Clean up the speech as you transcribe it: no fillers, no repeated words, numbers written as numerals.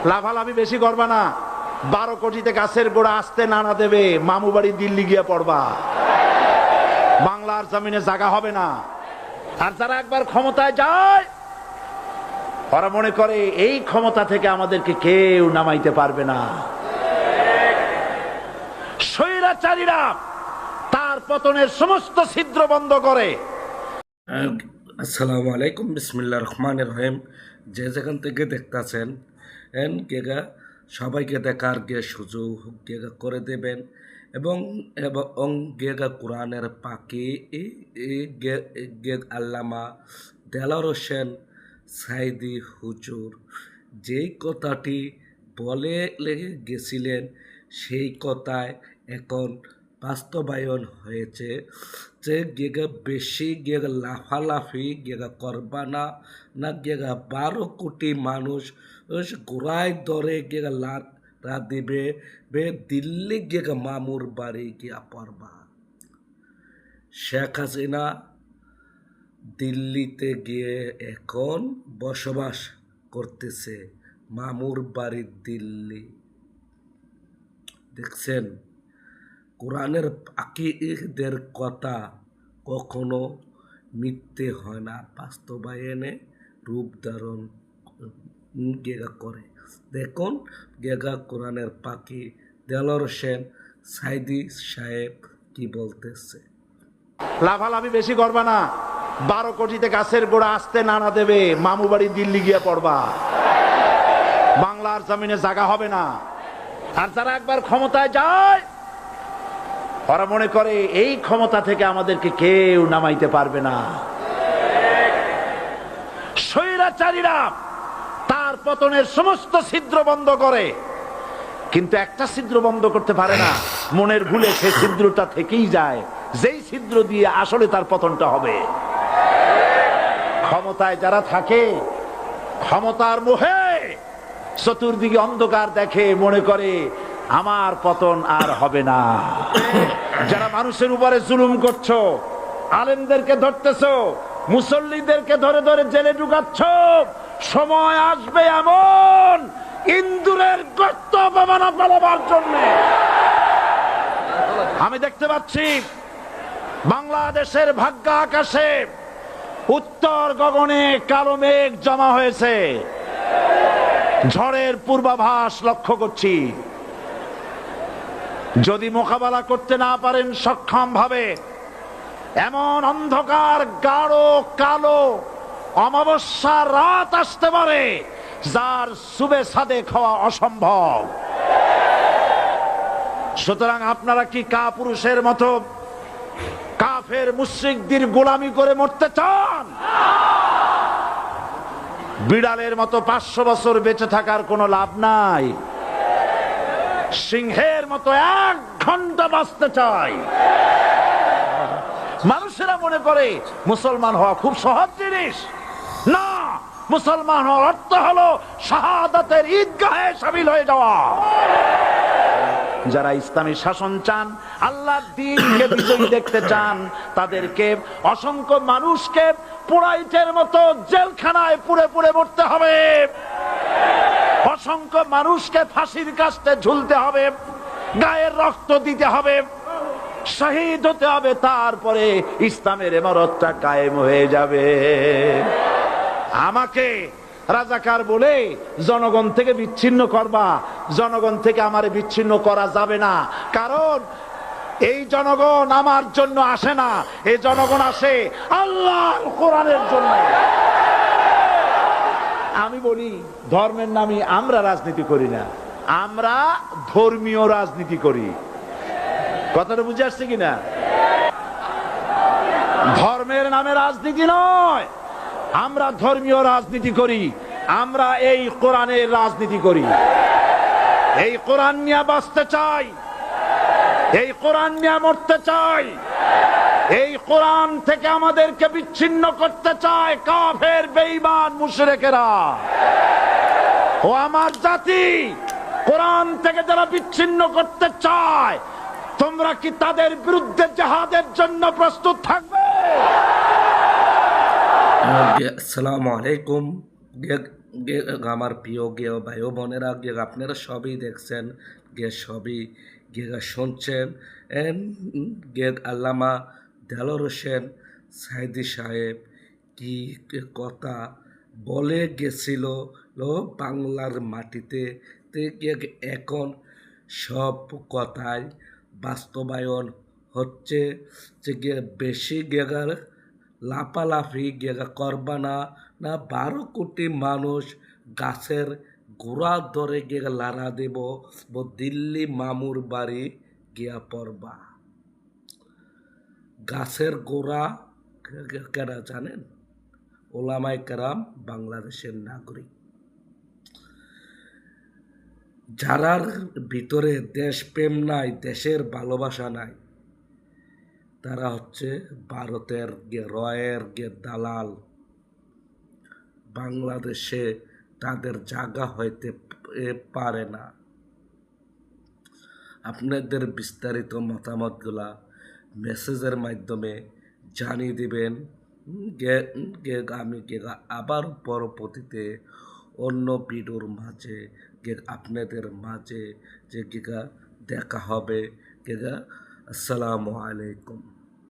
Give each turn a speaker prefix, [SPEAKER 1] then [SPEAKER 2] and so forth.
[SPEAKER 1] লাফালাফি বেশি করবা না। 12 কোটিতে গাছের গোড়া আসতে নানা দেবে, মামু বাড়ি দিল্লি গিয়ে পড়বা। বাংলার জমিনে জায়গা হবে না। আর যারা একবার ক্ষমতায় যায়, ওরা মনে করে এই ক্ষমতা থেকে আমাদেরকে কেউ নামাইতে পারবে না। স্বৈরাচারীরা তার পতনের সমস্ত ছিদ্র বন্ধ করে।
[SPEAKER 2] আসসালামু আলাইকুম, বিসমিল্লাহির রহমানির রহিম। যে যেখান থেকে দেখতেছেন গেগা সবাইকে দেখার সুযোগ গেগা করে দেবেন এবং গেগা কোরআনের পাখি আল্লামা দেলাওয়ার হোসেন সাইদি হুজুর যেই কথাটি বলে গেছিলেন, সেই কথায় এখন বাস্তবায়ন হয়েছে যে গেগা বেশি গেগা লাফালাফি গেগা করবা না, না গেগা 12 কোটি মানুষ গোড়ায় ধরে গেগা লাড়া দিবে দিল্লি গেগা মামুর বাড়ি গিয়া পড়বা। শেখ হাসিনা দিল্লিতে গিয়ে এখন বসবাস করতেছে, মামুর বাড়ি দিল্লি। দেখছেন, কোরআনের পাখিদের কথা কখনো মিথ্যে হয় না, বাস্তবায়নে রূপ ধারণ গেগা করে। দেখুন গেগা কোরআনের পাখি দেলাওয়ার হোসেন সাইদি সাহেব কি বলতেছে।
[SPEAKER 1] লাফালাফি বেশি করবা না। 12 কোটিতে গাছের গোড়া আসতে নানা দেবে, মামু বাড়ি দিল্লি গিয়ে পড়বা। বাংলার জমিনে জায়গা হবে না। আর যারা একবার ক্ষমতায় যায়, ওরা মনে করে এই ক্ষমতা থেকে আমাদেরকে কেউ নামাইতে পারবে না। স্বৈরাচারীরা তার পতনের সমস্ত ছিদ্র বন্ধ করে, কিন্তু একটা ছিদ্র বন্ধ করতে পারে না। মনের ভুলে সে ছিদ্রটা থেকেই যায়, যেই ছিদ্র দিয়ে আসলে তার পতনটা হবে। ক্ষমতায় যারা থাকে, ক্ষমতার মোহে চতুর্দিকে অন্ধকার দেখে, মনে করে আমার পতন আর হবে না। যারা মানুষের উপরে জুলুম করছো, আলেমদেরকে ধরতেছো, মুসল্লিদেরকে ধরে ধরে জেলে ঢুকাচ্ছ, সময় আসবে এমন ইন্দুরের গর্ত পালাবার জন্য। আমি দেখতে পাচ্ছি বাংলাদেশের ভাগ্য আকাশে উত্তর গগনে কালো মেঘ জমা হয়েছে। ঝড়ের পূর্বাভাস লক্ষ্য করছি। যদি মোকাবেলা করতে না পারেন সক্ষম ভাবে, এমন অন্ধকার গাঢ় কালো অমাবস্যার রাত আসতে পারে যার সুবে সাদেক হওয়া অসম্ভব। সুতরাং আপনারা কি কাপুরুষের মতো কাফের মুশরিকদের গোলামি করে মরতে চান? বিড়ালের মতো 500 বছর বেঁচে থাকার কোনো লাভ নাই। সিংহের মতো 1 ঘন্টা বাঁচতে চাই। মানুষেরা মনে করে মুসলমান হওয়া খুব সহজ জিনিস। না, মুসলমান হওয়ার অর্থ হলো শাহাদাতের ঈদগাহে শামিল হয়ে যাওয়া। যারা ইসলামী শাসন চান, আল্লাহর দ্বীনকে বিজয়ী দেখতে চান, তাদেরকে অসংখ্য মানুষকে পোড়াইটের মতো জেলখানায় পুড়ে পুড়ে মরতে হবে। অসংখ্য মানুষকে ফাঁসির কাস্টে ঝুলতে হবে, গায়ের রক্ত দিতে হবে, শহীদ হতে হবে, তারপরে ইসলামের ইমারতটা কায়েম হয়ে যাবে। আমাকে রাজাকার বলে জনগণ থেকে বিচ্ছিন্ন করবা, জনগণ থেকে আমারে বিচ্ছিন্ন করা যাবে না। কারণ এই জনগণ আমার জন্য আসে না, এই জনগণ আসে আল্লাহর কোরআনের জন্য। আমি বলি, ধর্মের নামে আমরা রাজনীতি করি না, আমরা ধর্মীয় রাজনীতি করি। কথাটা বুঝে আসছে কিনা? ধর্মের নামে রাজনীতি নয়, আমরা ধর্মীয় রাজনীতি করি। আমরা এই কোরআনের রাজনীতি করি। এই কোরআন নিয়ে বাঁচতে চাই, এই কোরআন নিয়ে মরতে চাই। এই কোরআন থেকে আমাদেরকে বিচ্ছিন্ন করতে চায় কাফের বেঈমান মুশরিকেরা। ও আমার জাতি, কোরআন থেকে যারা বিচ্ছিন্ন করতে চায়, তোমরা কি তাদের বিরুদ্ধে জিহাদের জন্য প্রস্তুত থাকবে?
[SPEAKER 2] আসসালামু আলাইকুম। আমার প্রিয় ভাই ও বোনেরা আপনারা সবই দেখছেন সবই শুনছেন আল্লামা দেলোয়ার হোসেন সাইদি সাহেব কি কথা বলে গেছিল বাংলার মাটিতে এখন সব কথাই বাস্তবায়ন হচ্ছে যে বেশি লাফালাফি করবা না 12 কোটি মানুষ গাছের গোড়া ধরে লাড়া দেব দিল্লি মামুর বাড়ি গিয়া পড়বা। গাছের গোড়া কেরা জানেন? ওলামায়ে কেরাম, বাংলাদেশের নাগরিক। যারার ভিতরে দেশপ্রেম নাই, দেশের ভালোবাসা নাই, তারা হচ্ছে ভারতের রয়ের দালাল। বাংলাদেশে তাদের জায়গা হইতে পারে না। আপনাদের বিস্তারিত মতামতগুলা মেসেজের মাধ্যমে জানিয়ে দিবেন। আমি আবার পরবর্তীতে অন্য ভিডিওর মাঝে আপনাদের মাঝে দেখা হবে। আসসালামু আলাইকুম।